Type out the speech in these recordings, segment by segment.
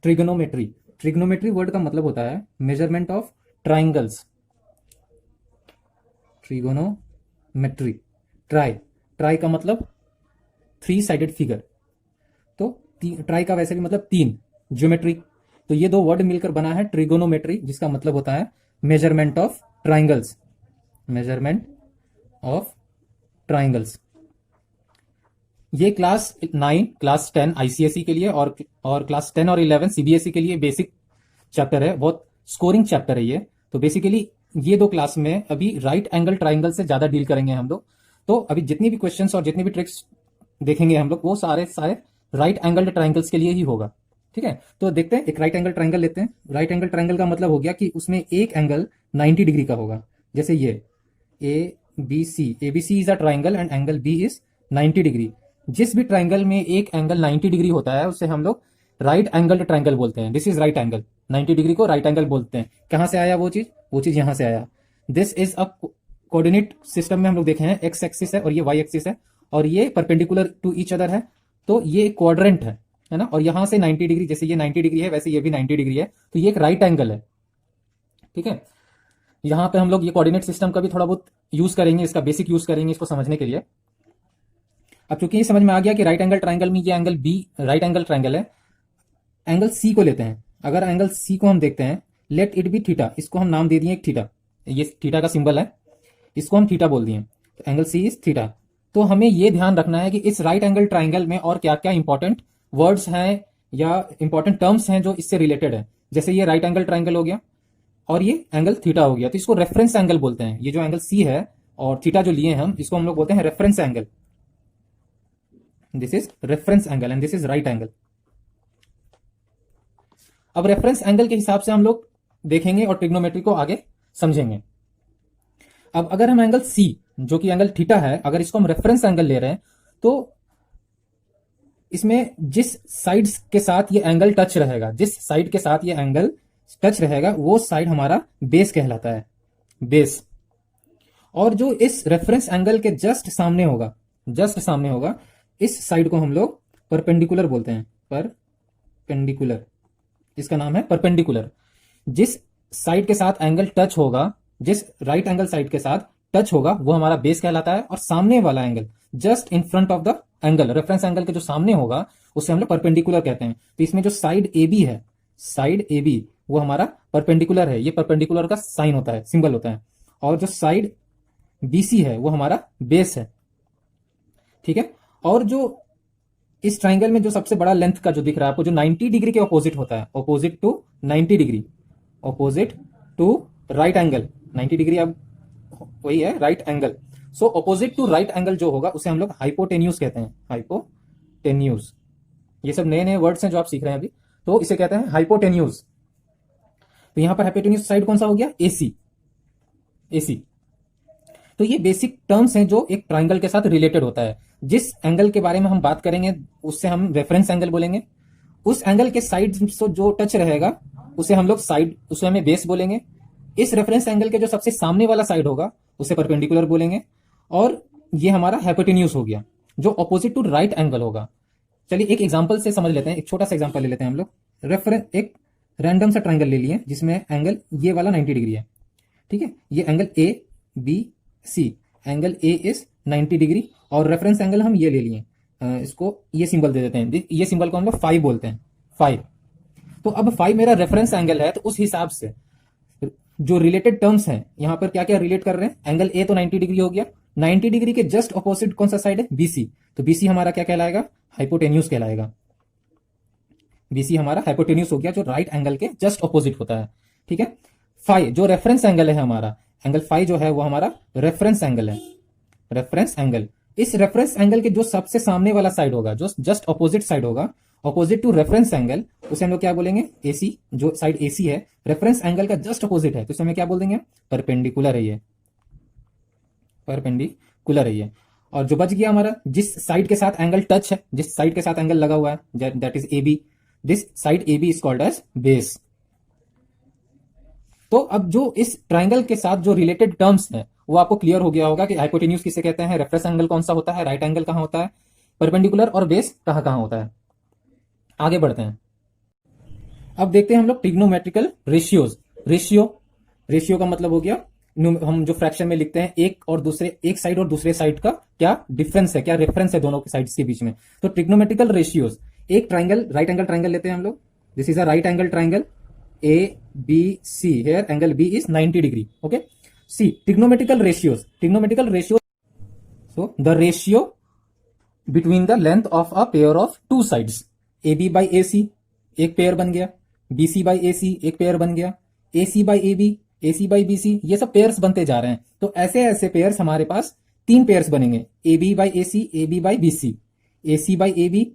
Trigonometry. Trigonometry word का मतलब होता है measurement of triangles. Trigonometry, try, try का मतलब 3 साइडेड फिगर, तो ट्राई का वैसे भी मतलब 3, ज्योमेट्री। तो ये दो वर्ड मिलकर बना है ट्रिगोनोमेट्री, जिसका मतलब होता है measurement of triangles. Measurement of triangles. ये क्लास 9, क्लास 10 आईसीएसई के लिए और क्लास 10 और 11 सीबीएसई के लिए बेसिक चैप्टर है, बहुत स्कोरिंग चैप्टर है ये। तो बेसिकली ये दो क्लास में अभी राइट एंगल ट्राइंगल से ज्यादा डील करेंगे हम लोग। तो अभी जितनी भी क्वेश्चंस और जितनी भी ट्रिक्स देखेंगे हम लोग, वो सारे सारे राइट एंगल ट्राइंगल्स के लिए ही होगा। ठीक है, तो देखते हैं, एक राइट एंगल ट्राइंगल लेते हैं। राइट एंगल ट्राइंगल का मतलब हो गया कि उसमें एक एंगल 90 डिग्री का होगा। जैसे ये ABC is a triangle and angle B is 90 degree. जिस भी ट्राइंगल में एक एंगल 90 डिग्री होता है उसे हम लोग राइट एंगल ट्राइंगल बोलते हैं। This is right angle, 90 degree को राइट एंगल बोलते हैं। कहां से आया वो चीज? वो चीज यहां से आया। This is a coordinate system में हम लोग देखे हैं, एक्स एक्सिस है और ये वाई एक्सिस है, और ये परपेंडिकुलर टू ईच अदर है, तो ये क्वाड्रेंट है ना। और यहां से 90 डिग्री, जैसे ये 90 डिग्री है वैसे ये भी 90 डिग्री है, तो ये एक राइट एंगल है। ठीक है, यहां पे हम लोग ये कोऑर्डिनेट सिस्टम का भी थोड़ा बहुत यूज करेंगे, इसका बेसिक यूज करेंगे इसको समझने के लिए। अब चूंकि ये समझ में आ गया कि राइट एंगल ट्राइंगल में ये angle B right angle triangle है, एंगल सी को लेते हैं। अगर एंगल सी को हम देखते हैं, लेट इट बी थीटा, इसको हम नाम दे दिए एक थीटा, ये थीटा का सिंबल है, इसको हम थीटा बोल दिए, तो एंगल सी इज थीटा। तो हमें यह ध्यान रखना है कि इस राइट एंगल ट्राइंगल में और क्या क्या इंपॉर्टेंट वर्ड्स हैं या इंपॉर्टेंट टर्म्स हैं जो इससे रिलेटेड है। जैसे ये राइट एंगल ट्राइंगल हो गया और ये एंगल थीटा हो गया, तो इसको रेफरेंस एंगल बोलते हैं। ये जो एंगल सी है और थीटा जो लिए हम, इसको हम लोग बोलते हैं reference angle. This is reference angle and this is right angle. अब रेफरेंस एंगल के हिसाब से हम लोग देखेंगे और ट्रिग्नोमेट्री को आगे समझेंगे। अब अगर हम एंगल सी, जो कि एंगल थीटा है, अगर इसको हम रेफरेंस एंगल ले रहे हैं, तो इसमें जिस साइड्स के साथ ये एंगल टच रहेगा, जिस साइड के साथ ये एंगल टच रहेगा, वो साइड हमारा बेस कहलाता है, बेस। और जो इस रेफरेंस एंगल के जस्ट सामने होगा, जस्ट सामने होगा, इस साइड को हम लोग परपेंडिकुलर बोलते हैं, परपेंडिकुलर, इसका नाम है परपेंडिकुलर। जिस साइड के साथ एंगल टच होगा, जिस राइट एंगल साइड के साथ टच होगा, वो हमारा बेस कहलाता है। और सामने वाला angle just in front of the angle, reference angle के जो सामने होगा, उसे हम लोग परपेंडिकुलर कहते हैं। तो इसमें जो साइड ए बी है, साइड ए बी, वो हमारा परपेंडिकुलर है, ये परपेंडिकुलर का साइन होता है, सिंबल होता है। और जो साइड बीसी है वो हमारा बेस है। ठीक है, और जो इस ट्राइंगल में जो सबसे बड़ा लेंथ का जो दिख रहा है आपको, जो 90 डिग्री के ऑपोजिट होता है, opposite to 90 degree, opposite to right angle, 90 degree अब वही है right angle. So opposite to right angle जो होगा उसे हम लोग हाइपोटेन्यूज कहते हैं, हाइपोटेन्यूज। ये सब नए नए वर्ड्स हैं जो आप सीख रहे हैं अभी, तो इसे कहते हैं हाइपोटेन्यूज। तो यहां पर हाइपोटेन्यूज साइड कौन सा हो गया? AC, AC. तो ये बेसिक टर्म्स हैं जो एक ट्राइंगल के साथ रिलेटेड होता है। जिस एंगल के बारे में हम बात करेंगे उससे हम रेफरेंस एंगल बोलेंगे। उस एंगल के साइड जो टच रहेगा उसे हम लोग साइड, उसे हमें बेस बोलेंगे। इस रेफरेंस एंगल के जो सबसे सामने वाला साइड होगा उसे परपेंडिकुलर बोलेंगे। और ये हमारा हाइपोटेन्यूज हो गया, जो ऑपोजिट टू राइट एंगल होगा। चलिए एक एग्जांपल से समझ लेते हैं, एक छोटा सा एग्जांपल ले लेते हैं हम लोग। रेफरेंस, एक रैंडम सा ट्राइंगल ले लिए जिसमें एंगल ये वाला 90 डिग्री है। ठीक है, ये angle A B C, angle A is 90 degree और रेफरेंस एंगल हम ये ले लिए, इसको ये सिंबल दे देते हैं, ये सिंबल को हम लोग 5 बोलते हैं, 5। तो अब 5 मेरा रेफरेंस एंगल है, तो उस हिसाब से जो रिलेटेड टर्म्स हैं यहां पर क्या क्या रिलेट कर रहे हैं। एंगल ए तो 90 डिग्री हो गया, 90 डिग्री के जस्ट ऑपोजिट कौन सा साइड है? बीसी। तो बीसी हमारा क्या कहलाएगा? हाइपोटेन्यूज कहलाएगा। बीसी हमारा हाइपोटेन्यूज हो गया, जो राइट एंगल के जस्ट ऑपोजिट होता है। ठीक है, फाइ जो रेफरेंस एंगल है हमारा, एंगल फाइ जो है वो हमारा रेफरेंस एंगल है, रेफरेंस एंगल। इस रेफरेंस एंगल के जो सबसे सामने वाला साइड होगा, जो जस्ट ऑपोजिट साइड होगा, ऑपोजिट टू रेफरेंस एंगल, उसे हम लोग क्या बोलेंगे? एसी। जो साइड एसी है रेफरेंस एंगल का जस्ट ऑपोजिट है, तो इसे हमें क्या बोल देंगे? परपेंडिकुलर है ये, परपेंडिकुलर है ये। और जो बच गया हमारा, जिस साइड के साथ एंगल टच है, जिस साइड के साथ एंगल लगा हुआ है, that is A B. This side A B is called as base. तो अब जो इस ट्राइंगल के साथ जो रिलेटेड टर्म्स हैं वो आपको क्लियर हो गया होगा कि हाइपोटेन्यूज किसे कहते हैं, रेफरेंस एंगल कौन सा होता है, राइट एंगल कहां होता है, परपेंडिकुलर और बेस कहां कहां होता है। आगे बढ़ते हैं। अब देखते हैं हम लोग ट्रिग्नोमेट्रिकल रेशियोज। रेशियो का मतलब हो गया हम जो फ्रैक्शन में लिखते हैं एक साइड और दूसरे साइड का क्या डिफरेंस है, क्या रेफरेंस है दोनों के साइड्स के बीच में। तो ट्रिग्नोमेट्रिकल रेशियोज, एक ट्राइंगल, राइट एंगल ट्राइंगल लेते हैं हम लोग। This is a right angle triangle A B C, here angle B is 90 degree. Okay, see trigonometrical ratios. So the ratio between the length of a pair of two sides, A B by A C एक pair बन गया, B C by A C एक pair बन गया, A C by A B, A C by B C, ये सब pairs बनते जा रहे हैं। तो ऐसे ऐसे पेयर्स हमारे पास 3 पेयर्स बनेंगे, A B by A B by B C by A B,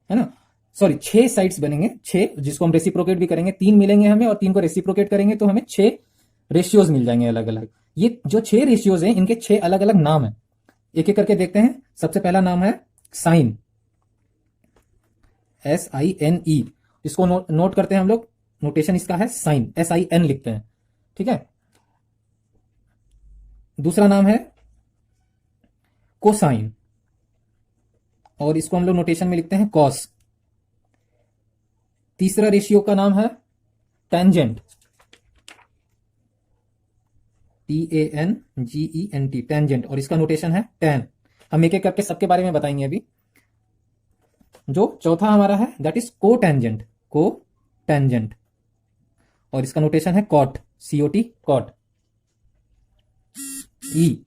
है ना, सॉरी 6 साइड्स बनेंगे, 6 जिसको हम रेसिप्रोकेट भी करेंगे, 3 मिलेंगे हमें और 3 को रेसिप्रोकेट करेंगे तो हमें 6 रेशियोज मिल जाएंगे अलग अलग। ये जो 6 रेशियोज हैं इनके 6 अलग अलग नाम है, एक एक करके देखते हैं। सबसे पहला नाम है साइन, SINE, इसको नोट करते हैं हम लोग, नोटेशन इसका है साइन, SIN लिखते हैं, ठीक है। दूसरा नाम है कोसाइन और इसको हम लोग नोटेशन में लिखते हैं कॉस। तीसरा रेशियो का नाम है टेंजेंट, TANGENT, टेंजेंट, और इसका नोटेशन है tan। हम एक एक करके सबके बारे में बताएंगे अभी। जो चौथा हमारा है दैट इज कोटेंजेंट और इसका नोटेशन है कॉट, COT, कॉट। ई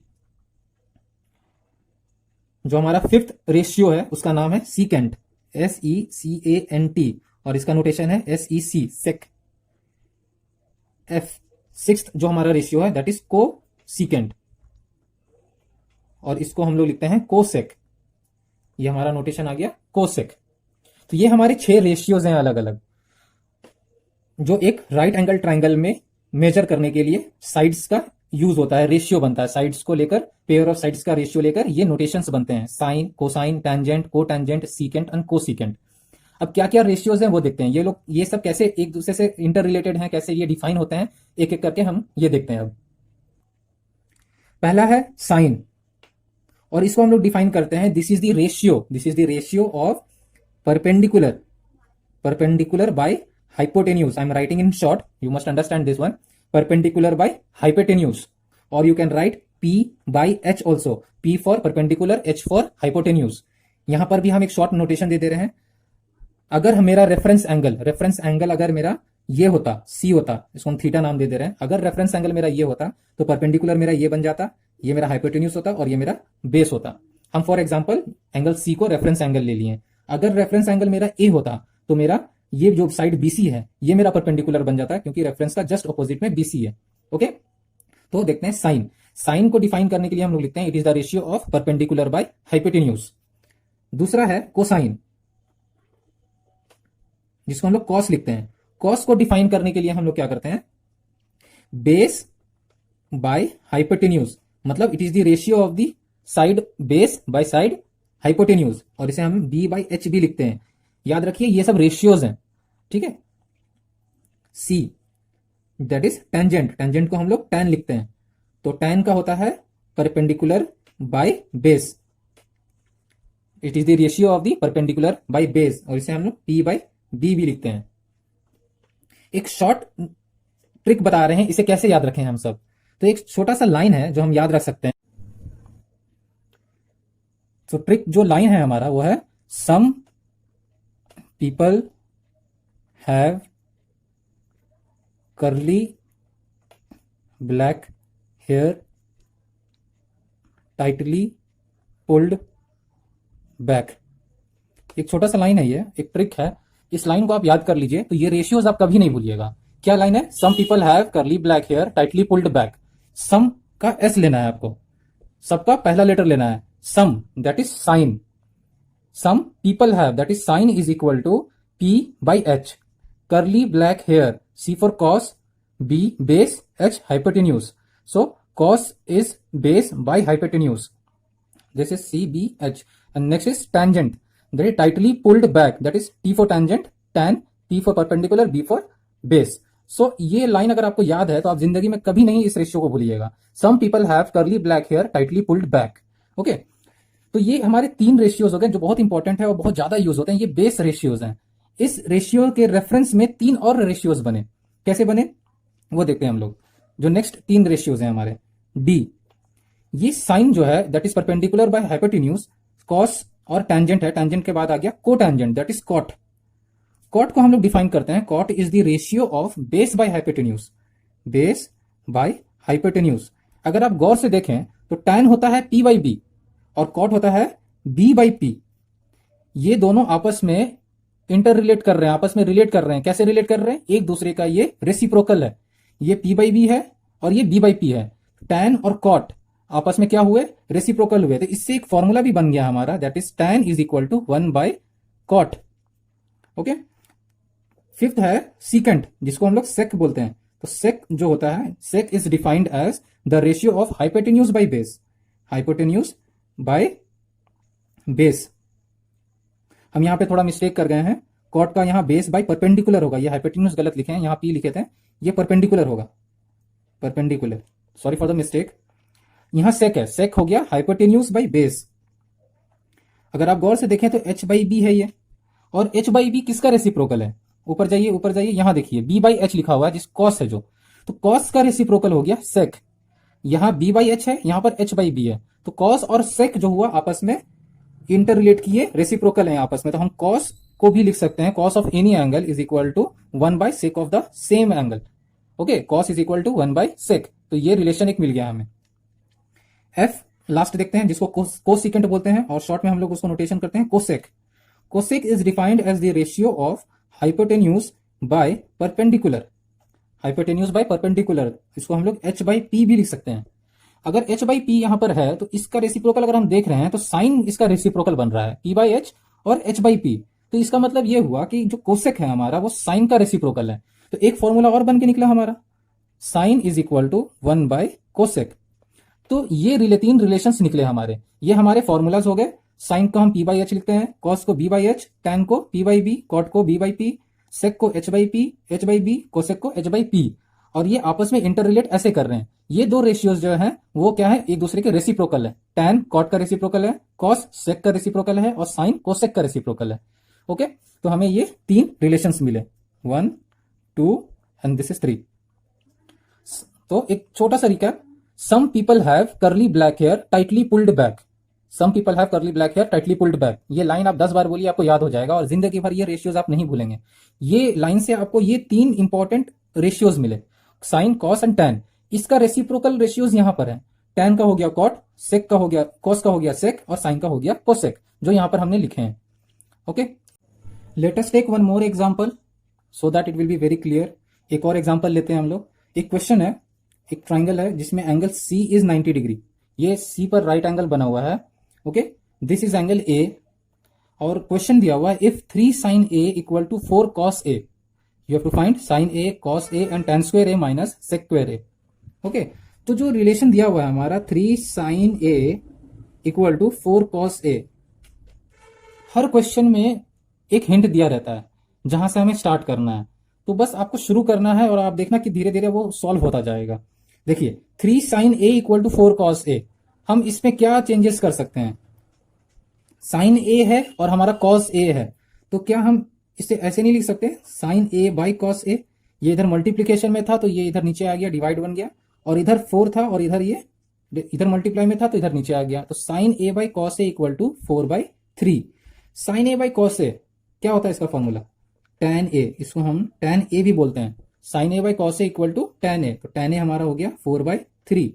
जो हमारा फिफ्थ रेशियो है उसका नाम है सीकेंट, SECANT और इसका नोटेशन है SEC, सेक। F सिक्स्थ जो हमारा रेशियो है दैट इज को सीकेंट और इसको हम लोग लिखते हैं कोसेक, ये हमारा नोटेशन आ गया कोसेक। तो ये हमारे 6 रेशियोज हैं अलग अलग, जो एक राइट एंगल ट्राइंगल में मेजर करने के लिए साइड्स का यूज होता है, रेशियो बनता है साइड्स को लेकर, पेयर ऑफ साइड्स का रेशियो लेकर ये नोटेशंस बनते हैं, sine, cosine, tangent, cotangent, secant and cosecant. अब क्या क्या रेशियोज हैं वो देखते हैं, ये सब कैसे एक दूसरे से इंटर रिलेटेड हैं, कैसे ये डिफाइन होते हैं, एक एक करके हम ये देखते हैं। अब पहला है साइन और इसको हम लोग डिफाइन करते हैं, this is the ratio of perpendicular by hypotenuse. I am writing in short, you must understand this one, perpendicular by hypotenuse, or you can write P by H also, P for perpendicular, H for hypotenuse। यहां पर भी हम एक short notation दे रहे हैं। अगर मेरा reference angle अगर मेरा ये होता, C होता, इसको हम थीटा नाम दे रहे हैं, अगर रेफरेंस एंगल मेरा ये होता तो परपेंडिकुलर मेरा ये बन जाता, ये मेरा हाइपोटेन्यूज होता और ये मेरा बेस होता। हम फॉर एग्जांपल एंगल C को रेफरेंस एंगल ले लिए। अगर रेफरेंस एंगल मेरा A होता तो मेरा ये जो साइड BC है ये मेरा परपेंडिकुलर बन जाता है, क्योंकि रेफरेंस का जस्ट ऑपोजिट में BC है। ओके, तो देखते हैं साइन को डिफाइन करने के लिए हम लोग लिखते हैं it is the ratio of perpendicular by hypotenuse. दूसरा है कोसाइन, जिसको हम लोग कॉस लिखते हैं। कॉस को डिफाइन करने के लिए हम लोग क्या करते हैं, बेस बाय हाइपोटेन्यूज, मतलब it is the ratio of the side base by side hypotenuse, और इसे हम B बाई H भी लिखते हैं। याद रखिए ये सब रेशियोज हैं, ठीक है। C दैट इज टेंजेंट को हम लोग tan लिखते हैं, तो tan का होता है perpendicular by base, it is the ratio of the perpendicular by base, और इसे हम लोग P बाई B भी लिखते हैं। एक शॉर्ट ट्रिक बता रहे हैं, इसे कैसे याद रखें हम सब। तो एक छोटा सा लाइन है जो हम याद रख सकते हैं। तो ट्रिक जो लाइन है हमारा वो है, सम people have curly black hair tightly pulled back। एक छोटा सा लाइन है, ये एक ट्रिक है, इस लाइन को आप याद कर लीजिए तो ये रेशियोज आप कभी नहीं भूलिएगा। क्या लाइन है, some people have curly black hair tightly pulled back. Some का S लेना है आपको, सबका पहला लेटर लेना है, some that is sine, some people have that is sin is equal to P by H, curly black hair, C for cos, B base, H hypotenuse, so cos is base by hypotenuse, this is CBH। and next is tangent, that is tightly pulled back, that is T for tangent, tan, P for perpendicular, B for base। so ये line अगर आपको याद है तो आप जिंदगी में कभी नहीं इस रेशियो को भूलिएगा, some people have curly black hair tightly pulled back। Okay तो ये हमारे 3 रेशियोज हो गए जो बहुत इंपॉर्टेंट है और बहुत ज्यादा यूज होते हैं, ये बेस रेशियोज हैं। इस रेशियो के रेफरेंस में 3 और रेशियोज बने। कैसे बने वो देखते हैं हम लोग। जो नेक्स्ट 3 रेशियोज हैं हमारे, डी, ये साइन जो है that is perpendicular by hypotenuse, cos और टेंजेंट है, टेंजेंट के बाद आ गया cotangent that is cot. Cot को हम लोग डिफाइन करते हैं, cot is the ratio of base by hypotenuse, base by hypotenuse. अगर आप गौर से देखें तो टैन होता है पी बाई बी और कॉट होता है बी बाई पी। ये दोनों आपस में इंटर रिलेट कर रहे हैं, आपस में रिलेट कर रहे हैं। कैसे रिलेट कर रहे हैं? एक दूसरे का ये रेसिप्रोकल है, ये पी बाई बी है और ये बी बाई पी है। टैन और कॉट आपस में क्या हुए? रेसिप्रोकल हुए। तो इससे एक फॉर्मूला भी बन गया हमारा that is tan is equal to 1 by cot. Okay, fifth है सीकेंट, जिसको हम लोग सेक बोलते हैं। तो सेक जो होता है, sec is defined as the ratio of hypotenuse by base, hypotenuse by base. हम यहां पे थोड़ा मिस्टेक कर गए हैं, कॉट का यहां बेस बाय परपेंडिकुलर होगा, ये हाइपोटेन्यूज गलत लिखे हैं, यहां पी लिखे थे, ये परपेंडिकुलर होगा, perpendicular, sorry for the mistake. यहां सेक है, सेक हो गया हाइपोटेन्यूज बाय बेस। अगर आप गौर से देखें तो एच बाई बी है ये, और एच बाई बी किसका रेसिप्रोकल है? ऊपर जाइए, ऊपर जाइए, यहां देखिए बी बाई एच लिखा हुआ है, जिस कॉस है जो, तो कॉस का रेसिप्रोकल हो गया सेक। यहां बी बाई एच है, यहां पर एच बाई बी है, तो कॉस और सेक जो हुआ आपस में इंटर रिलेट किए, रेसिप्रोकल है आपस में। तो हम कॉस को भी लिख सकते हैं, cos of any angle is equal to 1 by sec of the same angle. Okay, cos is equal to 1 by sec, तो ये रिलेशन एक मिल गया हमें। एफ लास्ट देखते हैं, जिसको कोसिकेंट बोलते हैं और शॉर्ट में हम लोग उसको नोटेशन करते हैं cosec. Cosec is defined as the ratio of hypotenuse by perpendicular, hypotenuse by perpendicular, इसको हम लोग एच बाई पी भी लिख सकते हैं। अगर एच बाई पी यहां पर है तो इसका रेसिप्रोकल अगर हम देख रहे हैं तो साइन इसका रेसिप्रोकल बन रहा है पी बाई एच और एच बाई पी। तो इसका मतलब यह हुआ कि जो कोसेक है हमारा वो साइन का रेसिप्रोकल है। तो एक फॉर्मूला और बन के निकला हमारा, sine is equal to 1 by cosec. तो ये 3 रिलेशंस निकले हमारे, ये हमारे फॉर्मूलाज हो गए। साइन को हम पी बाई एच लिखते हैं, कॉस को बी बाई एच, टैन को पी बाई बी, कॉट को बी बाई पी, सेक को H by P, H by B, cosec को एच बाई पी। और ये आपस में इंटर रिलेट ऐसे कर रहे हैं। ये 2 रेशियोज जो है वो क्या है? एक दूसरे के रेसिप्रोकल है। टैन कॉट का रेसिप्रोकल है, कॉस सेक का रेसिप्रोकल है और साइन कोसेक का रेसिप्रोकल है। ओके, तो हमें ये 3 रिलेशंस मिले, 1 2 एंड दिस इज 3। तो एक छोटा सा recap, some people have curly black hair tightly pulled back, some people have curly black hair tightly pulled back. ये लाइन आप 10 बार बोलिए, आपको याद हो जाएगा और जिंदगी भर ये रेशियोज आप नहीं भूलेंगे। ये लाइन से आपको ये 3 इंपॉर्टेंट रेशियोज मिले, साइन कॉस एंड टैन। इसका रेसिप्रोकल रेशियोज यहां पर है, टैन का हो गया कॉट, सेक का हो गया कॉस का हो गया सेक और साइन का हो गया कोसेक, जो यहां पर हमने लिखे हैं। Okay, let us take one more example so that it will be very clear. एक और एग्जांपल लेते हैं हम लोग। एक क्वेश्चन है, एक ट्राइंगल है जिसमें एंगल सी इज 90 डिग्री, ये सी पर राइट एंगल बना हुआ है। Okay, this is angle A और क्वेश्चन दिया हुआ है if 3 sin a equal to 4 cos a, you have to find sin a cos a and tan square a minus sec square a। Okay, तो जो relation दिया हुआ है हमारा 3 sin a equal to 4 cos a, हर question में एक hint दिया रहता है जहां से हमें स्टार्ट करना है। तो बस आपको शुरू करना है और आप देखना कि धीरे धीरे वो सॉल्व होता जाएगा। देखिए 3 sin a equal to 4 cos a, हम इसमें क्या चेंजेस कर सकते हैं? साइन ए है और हमारा कॉस ए है, तो क्या हम इसे ऐसे नहीं लिख सकते साइन ए बाई कॉस ए? ये इधर मल्टीप्लीकेशन में था तो ये इधर नीचे आ गया, डिवाइड बन गया, और इधर 4 था और इधर ये इधर मल्टीप्लाई में था तो इधर नीचे आ गया। तो sine A by cos A equal to 4 by 3। Sine A by cos A क्या होता है इसका फॉर्मूला? टैन ए, इसको हम टैन ए भी बोलते हैं। Sine A by cos A equal to tan A, तो टैन ए हमारा हो गया 4 बाई 3।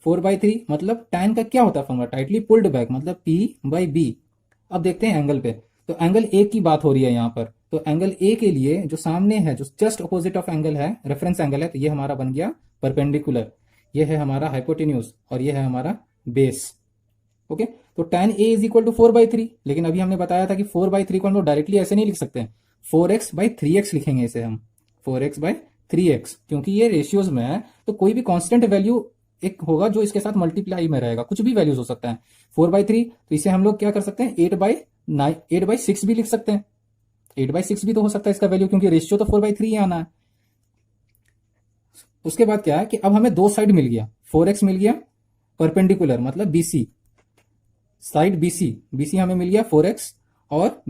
4 बाई 3 मतलब टैन का क्या होता है फॉर्मूला? टाइटली पुल्ड बैक मतलब पी बाई बी। अब देखते हैं एंगल पे, तो एंगल ए की बात हो रही है यहाँ पर। तो एंगल ए के लिए जो सामने है, जो जस्ट अपोजिट ऑफ एंगल है, रेफरेंस एंगल है, तो ये हमारा बन गया परपेंडिकुलर, ये है हमारा हाइपोटेन्यूज और ये है हमारा बेस। ओके, तो tan a is equal to 4 by 3, लेकिन अभी हमने बताया था कि 4 बाई 3 को हम लोग डायरेक्टली ऐसे नहीं लिख सकते हैं, 4x बाई 3x लिखेंगे इसे हम, 4x बाई 3x, क्योंकि ये रेशियोज में है तो कोई भी कांस्टेंट वैल्यू एक होगा जो इसके साथ मल्टीप्लाई में रहेगा, कुछ भी वैल्यूज हो सकता है। 4 बाई 3, तो इसे हम लोग क्या कर सकते हैं 8 बाई 6 भी लिख सकते हैं, 8 बाई 6 भी तो हो सकता है इसका वैल्यू, क्योंकि रेशियो तो 4 बाई 3 ही आना है। उसके बाद क्या है कि अब हमें 2 साइड मिल गया, 4x मिल गया परपेंडिकुलर मतलब BC, साइड BC हमें मिल गया 4x, और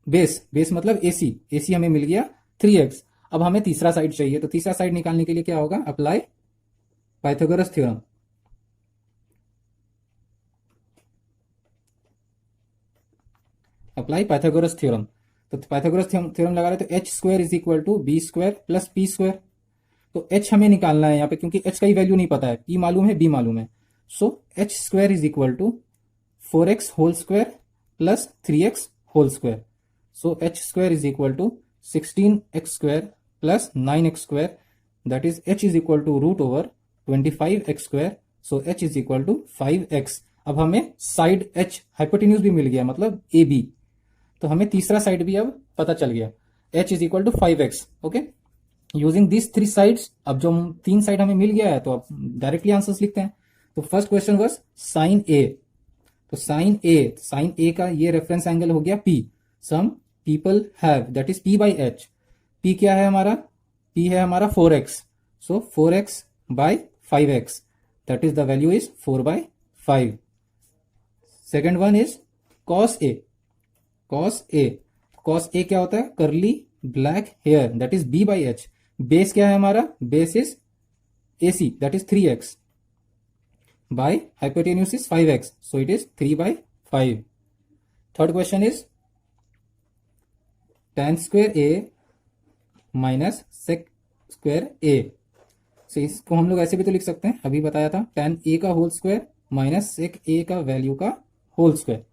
बेस बेस मतलब एसी, एसी हमें मिल गया 3x। अब हमें तीसरा साइड चाहिए, तो तीसरा साइड निकालने के लिए क्या होगा, apply Pythagoras theorem. Apply Pythagoras theorem, तो पाइथागोरस थ्योरम लगा रहे, तो H square is equal to B square plus P square. तो एच हमें निकालना है यहाँ पे, क्योंकि एच का ही वैल्यू नहीं पता है, पी मालूम है, बी मालूम है। So H square is equal to 4x whole square plus 3x whole square. So H square is equal to 16x square plus 9x square, that is h is equal to root over 25x square. So h is equal to 5x। अब हमें side h hypotenuse भी मिल गया, मतलब A B, तो हमें तीसरा side भी अब पता चल गया, h is equal to 5x। Okay, using this three sides, अब जो तीन साइड हमें मिल गया है तो अब डायरेक्टली आंसर्स लिखते हैं। तो फर्स्ट क्वेश्चन वाज साइन ए, तो साइन ए का ये रेफरेंस एंगल हो गया P। Some people have, that is P by H. P क्या है हमारा, P है हमारा 4x। So 4x by 5x, that is the value is 4 by 5। Second one is cos A, cos A, cos A क्या होता है, curly black hair, that is B by H. Base क्या है हमारा, base is AC, that is 3x by hypotenuse is 5x, so it is 3 by 5. Third question is tan square a minus sec square a। so इसको हम लोग ऐसे भी तो लिख सकते हैं, अभी बताया था, tan a का whole square minus sec a का वैल्यू का whole square.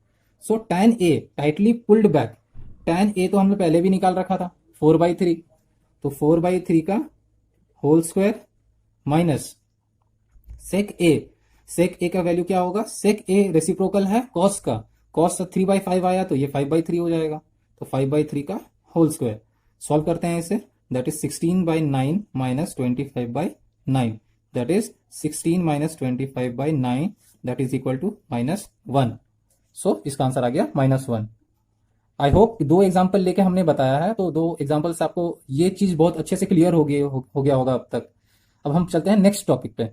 So tan a tightly pulled back, tan a तो हम लोग पहले भी निकाल रखा था 4/3, तो 4/3 का whole square minus sec a, sec A का वैल्यू क्या होगा, सेक ए रेसिप्रोकल है कॉस का, कॉस 3/5 आया तो ये 5/3 हो जाएगा, तो 5/3 का होल स्क्वायर। सॉल्व करते हैं इसे, that is 16/9 minus 25/9, that is 16 minus 25/9, that is equal to -1। So इसका आंसर आ गया -1। आई होप दो एग्जाम्पल लेके हमने बताया है, तो दो एग्जाम्पल से आपको ये चीज बहुत अच्छे से क्लियर हो गया होगा अब तक। अब हम चलते हैं नेक्स्ट टॉपिक पे,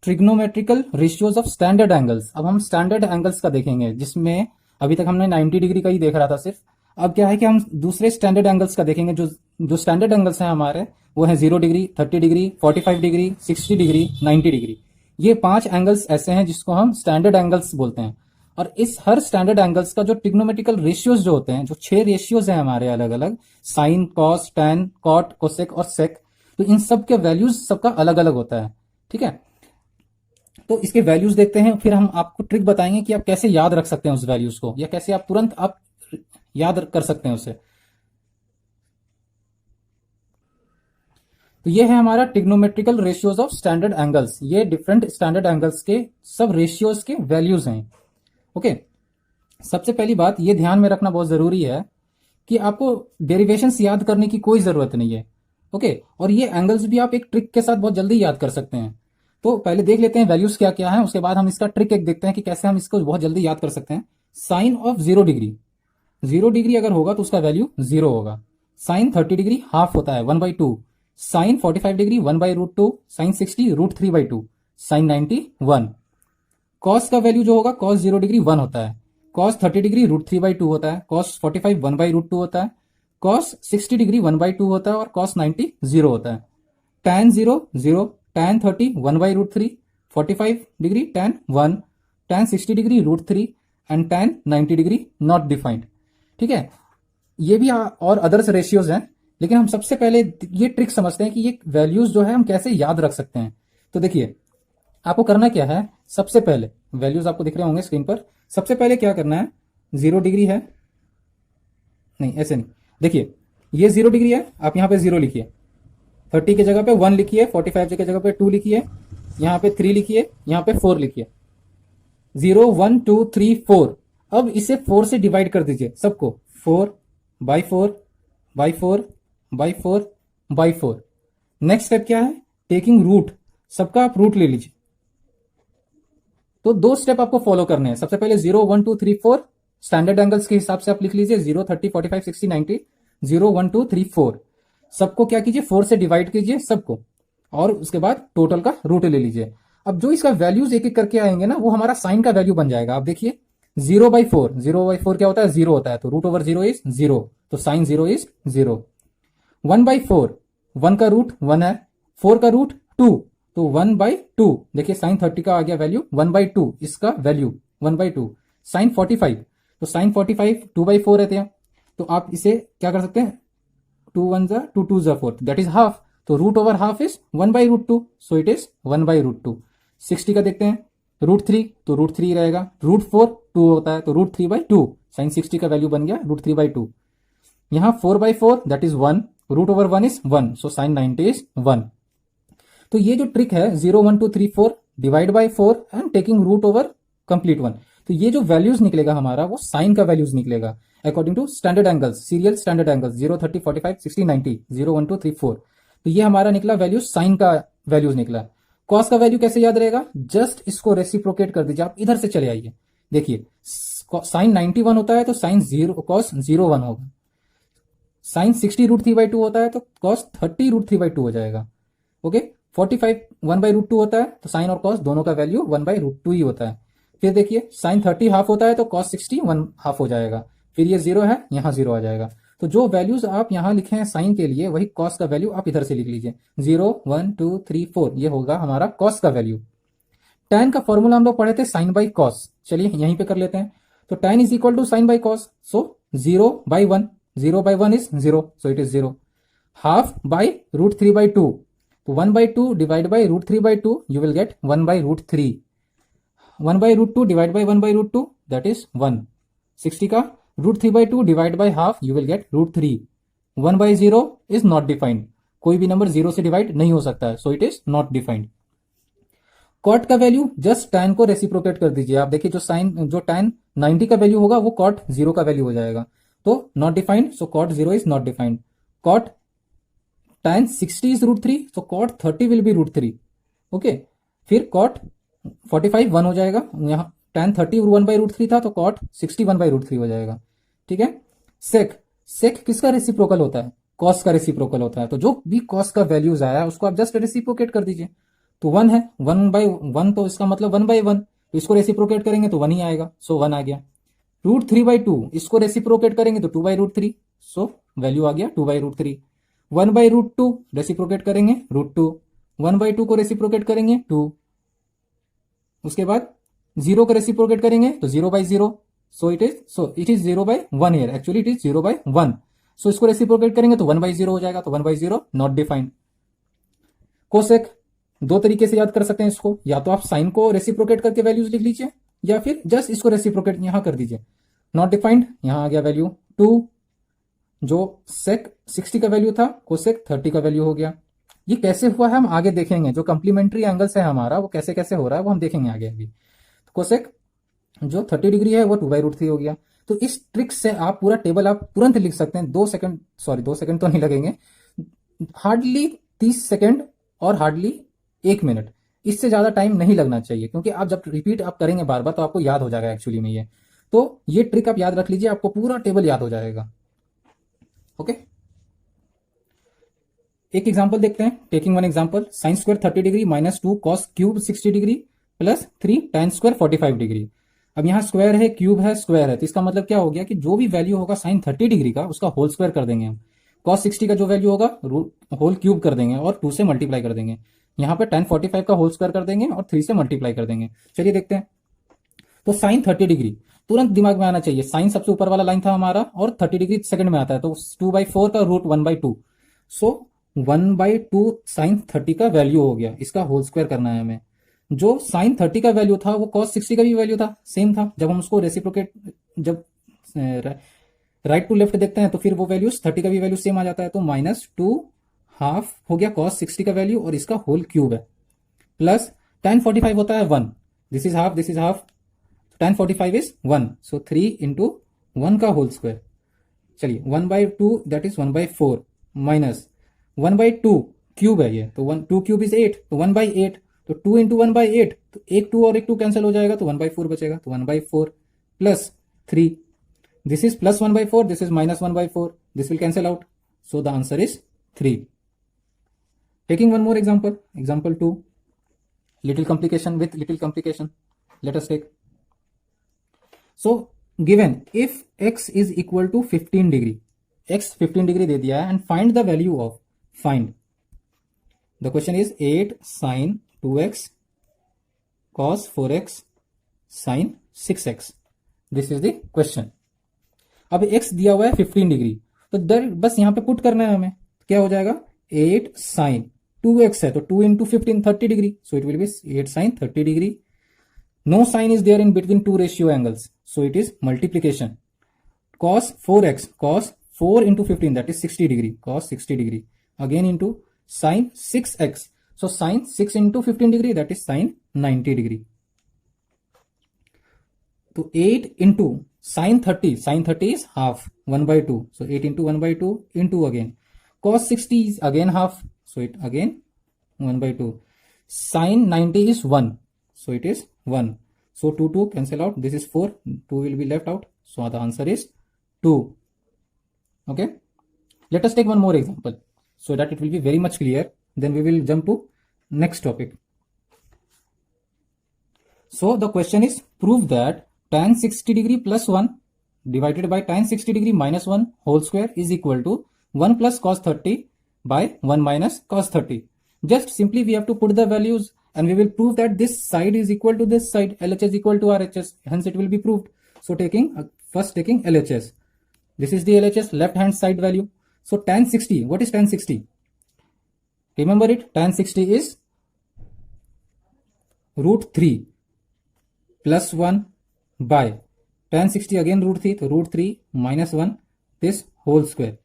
trigonometrical ratios of standard angles. अब हम स्टैंडर्ड एंगल्स का देखेंगे, जिसमें अभी तक हमने 90 डिग्री का ही देख रहा था सिर्फ। अब क्या है कि हम दूसरे स्टैंडर्ड एंगल्स का देखेंगे, जो स्टैंडर्ड एंगल्स हैं हमारे, वो है 0 degree, 30 degree, 45 degree, 60 degree, 90 degree. ये 5 एंगल्स ऐसे हैं जिसको हम स्टैंडर्ड एंगल्स बोलते हैं। और इस हर स्टैंडर्ड एंगल्स का जो ट्रिग्नोमेट्रिकल रेशियोज जो होते हैं, जो 6 रेशियोज हैं हमारे अलग अलग, sine, cos, tan, cot, cosec और सेक, तो इन सब के वैल्यूज सबका अलग अलग होता है। ठीक है, तो इसके वैल्यूज देखते हैं, फिर हम आपको ट्रिक बताएंगे कि आप कैसे याद रख सकते हैं उस वैल्यूज को, या कैसे आप तुरंत आप याद कर सकते हैं उसे। तो ये है हमारा trigonometrical ratios of standard angles. ये डिफरेंट स्टैंडर्ड एंगल्स के सब रेशियोज के वैल्यूज हैं। ओके, सबसे पहली बात ये ध्यान में रखना बहुत जरूरी है कि आपको डेरिवेशंस याद करने की कोई जरूरत नहीं है। ओके, और ये एंगल्स भी आप एक ट्रिक के साथ बहुत जल्दी याद कर सकते हैं। तो पहले देख लेते हैं वैल्यूज क्या क्या है, उसके बाद हम इसका ट्रिक एक देखते हैं कि कैसे हम इसको बहुत जल्दी याद कर सकते हैं। साइन ऑफ 0 डिग्री, 0 डिग्री अगर होगा तो उसका वैल्यू 0 होगा। साइन 30 डिग्री हाफ होता है 1/2, sine 45 degree 1/√2, sine 60 √3/2, sine 90 1। Cos का वैल्यू जो होगा, कॉस 0 डिग्री 1 होता है, कॉस 30 डिग्री √3/2 होता है, कॉस 45 1/√2 होता है, कॉस 60 डिग्री 1/2 होता है, और कॉस 90 0 होता है। Tan 0 0, tan 30 1/√3, 45 degree tan 1, tan 60 degree √3 and tan 90 degree not defined. ठीक है, ये भी और अदर्स रेशियोज हैं, लेकिन हम सबसे पहले ये ट्रिक समझते हैं कि ये वैल्यूज जो है हम कैसे याद रख सकते हैं। तो देखिए, आपको करना क्या है, सबसे पहले वैल्यूज आपको दिख रहे होंगे स्क्रीन पर। सबसे पहले क्या करना है, 0 डिग्री है, नहीं ऐसे नहीं, देखिए ये 0 डिग्री है, आप यहां पे 0 लिखिए, 30 की जगह पे 1 लिखिए, 45 की जगह पे 2 लिखिए, यहां पे 3 लिखिए, यहां पे 4 लिखिए, 0 1 2 3 4। अब इसे 4 से डिवाइड कर दीजिए सबको, 4/4/4/4/4। नेक्स्ट स्टेप क्या है, टेकिंग रूट, सबका आप रूट ले लीजिए। तो दो स्टेप आपको फॉलो करने हैं। सबसे पहले 0 1 2 3 4 स्टैंडर्ड एंगल्स के हिसाब से आप लिख लीजिए, 0 30 45 60 90, 0 1 2 3 4। सबको क्या कीजिए, 4 से डिवाइड कीजिए सबको, और उसके बाद टोटल का रूट ले लीजिए। अब जो इसका वैल्यूज एक एक करके आएंगे ना, वो हमारा साइन का वैल्यू बन जाएगा। आप देखिए 0/4, 0/4 क्या होता है? 0 होता है, तो रूट ओवर 0 इज 0, तो साइन 0 इज 0। 1/4, 1 का रूट 1 है, 4 का रूट 2, तो 1/2। देखिए साइन 30 का आ गया वैल्यू 1/2, इसका वैल्यू 1/2। साइन 45, तो साइन 45 2/4 रहते हैं, तो आप इसे क्या कर सकते हैं? 2 1 जा 2 2 जा 4, दैट इज हाफ, तो root over half is 1/√2, so it is 1/√2। 60 का देखते हैं, √3, तो √3 रहेगा, √4 2 होता है, तो √3/2, साइन 60 का वैल्यू बन गया √3/2। यहां 4/4 that is 1, root over 1 is 1, so sine 90 is 1। तो ये जो ट्रिक है 0 1 2 3 4 divide by 4 and taking root over complete 1, तो ये जो वैल्यूज निकलेगा हमारा वो साइन का वैल्यूज निकलेगा according to standard angles, serial standard angles 0 30 45 60 90, 0 1 2 3 4। तो ये हमारा निकला वैल्यू, साइन का वैल्यूज निकला। कॉस का वैल्यू कैसे याद रहेगा? जस्ट इसको रेसिप्रोकेट कर दीजिए, आप इधर से चले आइए। देखिए साइन 91 होता है तो साइन 0 कॉस 01 होगा, साइन 60 √3/2 होता है तो कॉस 30 √3/2 हो जाएगा। ओके, 45 1/√2 होता है तो साइन और कॉस दोनों का वैल्यू 1/√2 ही होता है। फिर देखिए साइन 30 हाफ होता है तो कॉस 60 1 हाफ हो जाएगा, फिर ये 0 है, यहां 0 आ जाएगा। तो जो वैल्यूज आप यहां लिखे हैं साइन के लिए, वही कॉस का वैल्यू आप इधर से लिख लीजिए, 0 1 2 3 4, ये होगा हमारा कॉस का वैल्यू। tan का फॉर्मूला हम लोग पढ़े थे साइन बाई कॉस, चलिए यहीं पे कर लेते हैं। तो tan is equal to sine by cos, so 0/1, 0/1 is 0, so it is 0। Half by √3/2, तो 1/2 divide by √3/2 you will get 1/√3, 1/√2 divide by 1/√2 that is 1। 60 का √3/2 divide by half you will get √3। 1/0 is not defined, कोई भी number 0 से divide नहीं हो सकता है, so it is not defined. Cot का वैल्यू जस्ट tan को रेसिप्रोकेट कर दीजिए, आप देखिए जो tan 90 का वैल्यू होगा वो कॉट 0 का वैल्यू हो जाएगा, तो not defined, so cot 0 is not defined. Cot tan 60 is √3, so cot 30 will be √3। Okay, फिर cot 45 1 हो जाएगा, यहां tan 30 1/√3 था तो cot 60 1/√3 हो जाएगा। ठीक है। सेक किसका रेसिप्रोकल होता है? कॉस का रेसिप्रोकल होता है, तो जो भी कॉस का वैल्यूज आया उसको आप जस्ट रेसिप्रोकेट कर दीजिए। तो 1 है, 1/1 तो इसका मतलब 1/1, तो इसको रेसिप्रोकेट करेंगे तो 1 ही आएगा, सो 1 आ गया। √3/2 इसको रेसिप्रोकेट करेंगे तो 2/√3, सो वैल्यू आ गया 2/√3। 1/√2 रेसिप्रोकेट करेंगे √2, 1/2 को रेसिप्रोकेट करेंगे 2, उसके बाद 0 को रेसिप्रोकेट करेंगे तो 0/0, सो it is 0/1 here, actually it is 0/1, सो इसको रेसिप्रोकेट करेंगे तो 1/0 हो जाएगा, तो 1/0 नॉट डिफाइंड। कोसेक दो तरीके से याद कर सकते हैं इसको, या तो आप साइन को रेसिप्रोकेट करके वैल्यूज लिख लीजिए, या फिर जस्ट इसको रेसिप्रोकेट यहां कर दीजिए। नॉट डिफाइंड, यहां आ गया वैल्यू 2, जो सेक 60 का वैल्यू था कोसेक 30 का वैल्यू हो गया। ये कैसे हुआ है हम आगे देखेंगे, जो कंप्लीमेंट्री एंगल्स है हमारा वो कैसे कैसे हो रहा है वो हम देखेंगे आगे अभी। कोसेक जो 30 डिग्री है वो 2/√3 हो गया। तो इस ट्रिक से आप पूरा टेबल आप तुरंत लिख सकते हैं, 2 सेकंड तो नहीं लगेंगे, हार्डली 30 सेकंड और हार्डली 1 मिनट, इससे ज्यादा टाइम नहीं लगना चाहिए, क्योंकि आप जब रिपीट आप करेंगे बार बार तो आपको याद हो जाएगा एक्चुअली में ये। तो ये ट्रिक आप याद रख लीजिए, आपको पूरा टेबल याद हो जाएगा। ओके, एक एग्जांपल देखते हैं, taking one example, sine square 30 degree -2 cos cube 60 degree +3 tan square 45 degree. अब यहां स्क्वायर है, क्यूब है, स्क्वायर है, तो इसका मतलब क्या हो गया कि जो भी वैल्यू होगा साइन 30 डिग्री का उसका होल स्क्वायर कर देंगे हम। कॉस 60 का जो वैल्यू होगा होल क्यूब कर देंगे और 2 से मल्टीप्लाई कर देंगे। यहां पर tan 45 का होल स्क्वायर कर देंगे और 3 से मल्टीप्लाई कर देंगे। चलिए देखते हैं। तो साइन 30 डिग्री तुरंत दिमाग में आना चाहिए, साइन सबसे ऊपर वाला लाइन था हमारा और 30 डिग्री सेकंड में आता है, तो 2/4 का रूट 1/2, सो 1/2 साइन 30 का वैल्यू हो गया, इसका होल स्क्वायर करना है हमें। जो साइन 30 का वैल्यू था वो कॉस 60 का भी वैल्यू था, सेम था। जब हम उसको रेसिप्रोकेट, जब राइट टू लेफ्ट देखते हैं तो फिर वो वैल्यूज 30 का भी वैल्यू सेम आ जाता है, तो -2 हाफ हो गया कॉस 60 का वैल्यू और इसका होल क्यूब है, प्लस tan 45 होता है 1, this is half, this is half, tan 45 is 1, so 3 into 1 का होल स्क्वायर। चलिए 1/2 दैट इज 1/4 माइनस 1/2 क्यूब है ये, तो 2 क्यूब इज 8, तो 1/8, तो 2 इंटू 1/8, तो एक 2 और एक 2 कैंसिल हो जाएगा, तो 1/4 बचेगा, तो 1/4 plus 3, this is plus 1/4, this is minus 1/4, this will cancel out, so the answer is 3। Taking one more example, example 2, little complication with little complication, let us take। So given if x is equal to 15 degree, x 15 degree दे दिया है and find the value of, find the question is 8 sine 2x cos 4x sine 6x, this is the question. अब x दिया हुआ है 15 degree, तो बस यहां पे पुट करना है हमें, क्या हो जाएगा 8 साइन 2x है तो 2 into 15 30 degree, so it will be 8 sine 30 degree. No sine is there in between two ratio angles, so it is multiplication. cos 4x, cos 4 into 15 that is 60 degree, cos 60 degree, again into sin 6x, so sin 6 into 15 degree that is sin 90 degree. तो 8 into sin 30, sin 30 is half 1 by 2, so 8 into 1 by 2 into again cos 60 is again half, so it again 1 by 2, sin 90 is 1, so it is 1, so 2 cancel out, this is 4, 2 will be left out, so the answer is 2. Okay, let us take one more example so that it will be very much clear, then we will jump to next topic. So the question is, prove that tan 60 degree plus 1 divided by tan 60 degree minus 1 whole square is equal to 1 plus cos 30 by 1 minus cos 30. Just simply we have to put the values and we will prove that this side is equal to this side, LHS equal to RHS, hence it will be proved. So first taking LHS. This is the LHS left hand side value. So tan 60, what is tan 60? Remember it, tan 60 is root 3 plus 1 by tan 60 again root 3, so root 3 minus 1 this whole square.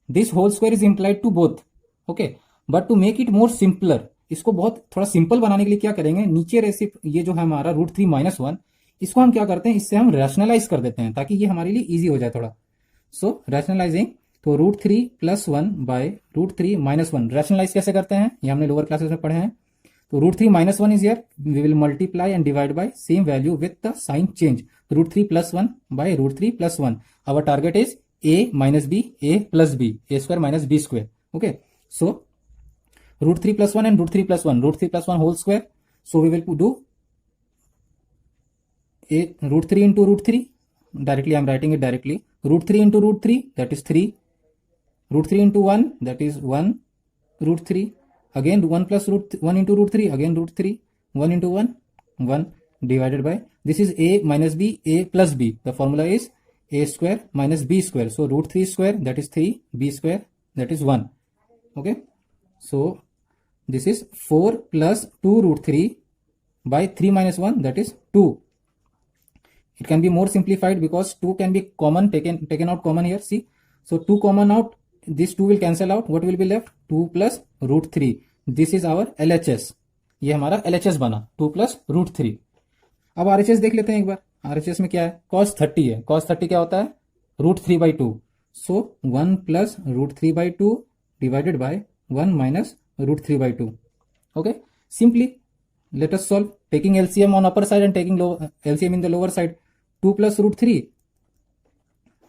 This whole square is implied to both, okay, but to make it more simpler, इसको बहुत थोड़ा simple बनाने के लिए क्या करेंगे, नीचे रेसिप ये जो है हमारा रूट 3 माइनस 1, इसको हम क्या करते हैं, इससे हम रैशनलाइज कर देते हैं ताकि ये हमारे लिए इजी हो जाए थोड़ा। सो रैशनलाइजिंग, तो root 3 plus 1 by root 3 minus 1, rationalise कैसे करते हैं ये हमने लोअर क्लासेस में पढ़े हैं। तो root 3 minus 1 is here, we will multiply and divide by same value with the sign change, root 3 plus 1 by root 3 plus 1, our target is a minus b, a plus b, a square minus b square, okay, so root 3 plus 1 and root 3 plus 1, root 3 plus 1 whole square, so we will do a root 3 into root 3, directly I am writing it directly, root 3 into root 3 that is 3, root 3 into 1 that is 1 root 3, again 1 plus root 1 into root 3, again root 3, 1 into 1 1 divided by, this is a minus b, a plus b, the formula is a square minus b square, so root 3 square that is 3, b square that is 1, okay, so this is 4 plus 2 root 3 by 3 minus 1 that is 2. It can be more simplified because 2 can be common, taken out common here, see, so 2 common out, this 2 will cancel out, what will be left, 2 plus root 3, this is our LHS, ये हमारा LHS बना 2 plus root 3। अब RHS देख लेते हैं एक बार, RHS में क्या है, cos 30 है, cos 30 क्या होता है, root 3 by 2, so 1 plus root 3 by 2 divided by 1 minus root 3 by 2, okay, simply let us solve, taking LCM on upper side and taking LCM in the lower side, 2 plus root 3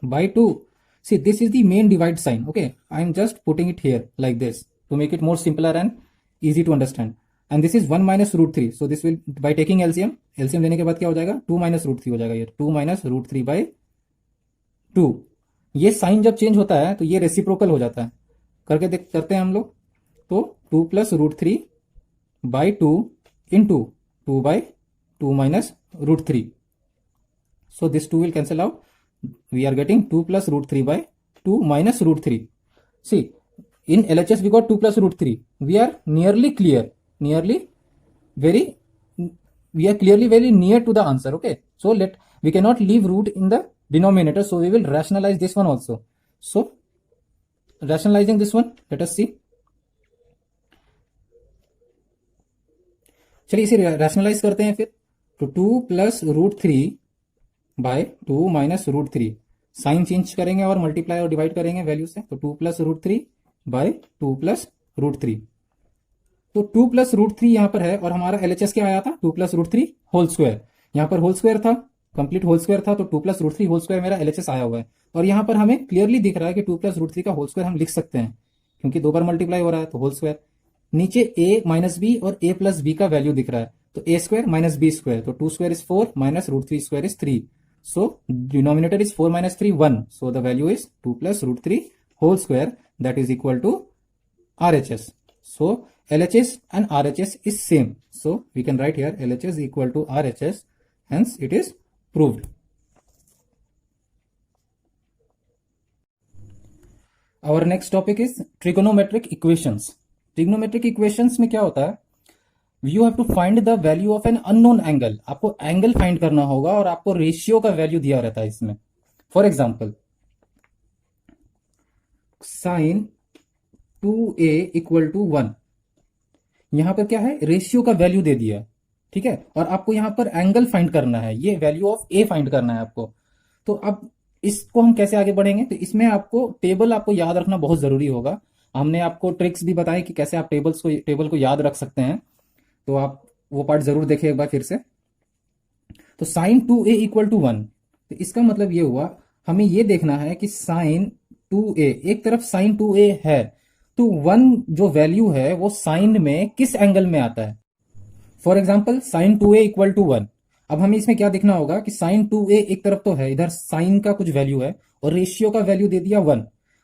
by 2, see this is the main divide sign, okay, I am just putting it here like this to make it more simpler and easy to understand, and this is 1 minus root 3, so this will by taking LCM लेने के बाद क्या हो जाएगा, 2 minus root 3 हो जाएगा, ये 2 minus root 3 by 2, ये साइन जब चेंज होता है तो ये रेसिप्रोकल हो जाता है, करते हैं हम लोग, तो 2 plus root 3 by 2 into 2 by 2 minus root 3, so this 2 will cancel out, we are getting 2 plus root 3 by 2 minus root 3, see in LHS we got 2 plus root 3, we are nearly very near to the answer, okay, so we cannot leave root in the denominator, so we will rationalize this one also, so rationalizing this one, let us see, चलिए इसे rationalise करते हैं फिर, तो 2 plus root 3 by 2 minus root 3, sign change करेंगे और multiply और divide करेंगे वैल्यू से, तो 2 plus root 3 by 2 plus root 3, तो 2 प्लस रूट 3 यहां पर है और हमारा LHS क्या आया था, 2 प्लस रूट 3 होल स्क्वायर, यहां पर होल स्क्वायर था, कंप्लीट होल स्क्वायर था, तो 2 प्लस रूट 3 होल स्क्वायर मेरा LHS आया हुआ है, और यहां पर हमें क्लियरली दिख रहा है कि 2 प्लस रूट 3 का होल स्क्वायर हम लिख सकते हैं क्योंकि 2 बार मल्टीप्लाई हो रहा है, तो होल स्क्वायर, नीचे a माइनस बी और a प्लस बी का वैल्यू दिख रहा है, तो a square minus B square, तो 2 square is 4 minus root 3 square is 3, So denominator is 4 minus 3 1, so the value is 2 plus root 3 whole square, that is equal to RHS. So LHS and RHS is same, so we can write here LHS equal to RHS, hence it is proved. Our next topic is trigonometric equations. Trigonometric equations में क्या होता है, you have to find the value of an unknown angle. आपको angle find करना होगा और आपको ratio का वैल्यू दिया रहता है इसमें. For example sine 2a equal to 1, यहां पर क्या है, रेशियो का वैल्यू दे दिया, ठीक है, और आपको यहां पर एंगल फाइंड करना है, ये वैल्यू ऑफ a फाइंड करना है आपको. तो अब इसको हम कैसे आगे बढ़ेंगे, तो इसमें आपको टेबल आपको याद रखना बहुत जरूरी होगा. हमने आपको ट्रिक्स भी बताई कि कैसे आप टेबल को याद रख सकते हैं, तो आप वो पार्ट जरूर देखिए एक बार फिर से. तो साइन 2a इक्वल टू 1, तो इसका मतलब ये हुआ, हमें ये देखना है कि साइन 2a, एक तरफ साइन 2a है, तो 1 जो वैल्यू है वो साइन में किस एंगल में आता है. For example sine 2a equal to 1. अब हमें इसमें क्या देखना होगा कि साइन 2a एक तरफ तो है, इधर साइन का कुछ वैल्यू है और रेशियो का वैल्यू दे दिया 1.